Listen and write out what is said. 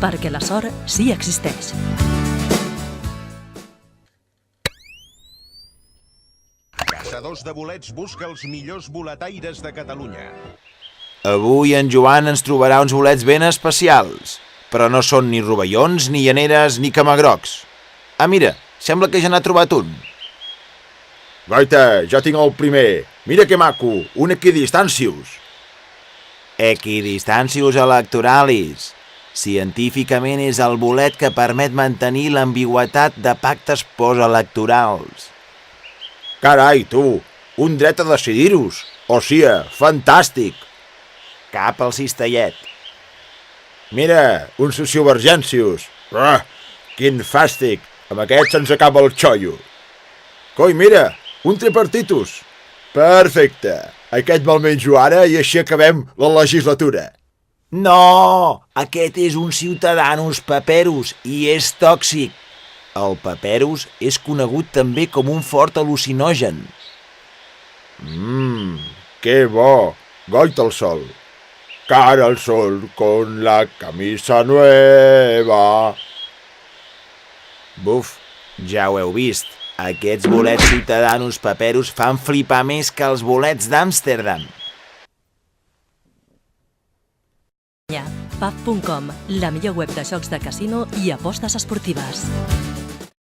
perquè la sort sí existeix. Caçadors de bolets busca els millors boletaires de Catalunya. Avui en Joan ens trobarà uns bolets ben especials, però no són ni rovellons, ni llaneres, ni camagrocs. Ah, mira, sembla que ja n'ha trobat un. Guaita, ja tinc el primer. Mira que maco, un equidistancius. Equidistancius electoralis. Científicament és el bolet que permet mantenir l'ambigüitat de pactes postelectorals. Carai, tu, un dret a decidir-us. O sigui, fantàstic. Cap al cistellet. Mira, un sociovergèncius. Quin fàstic. Amb aquest se'ns acaba el xollo. Coi, mira, un tripartitus. Perfecte. Aquest me'l menjo ara i així acabem la legislatura. No! Aquest és un Ciutadanos paperus i és tòxic. El paperus és conegut també com un fort al·lucinogen. Que bo. Goita el sol. Cara al sol con la camisa nueva. Buf, ja ho heu vist. Aquests bolets Ciutadanos paperus fan flipar més que els bolets d'Amsterdam. Pub.com, la millor web de jocs de casino i apostes esportives.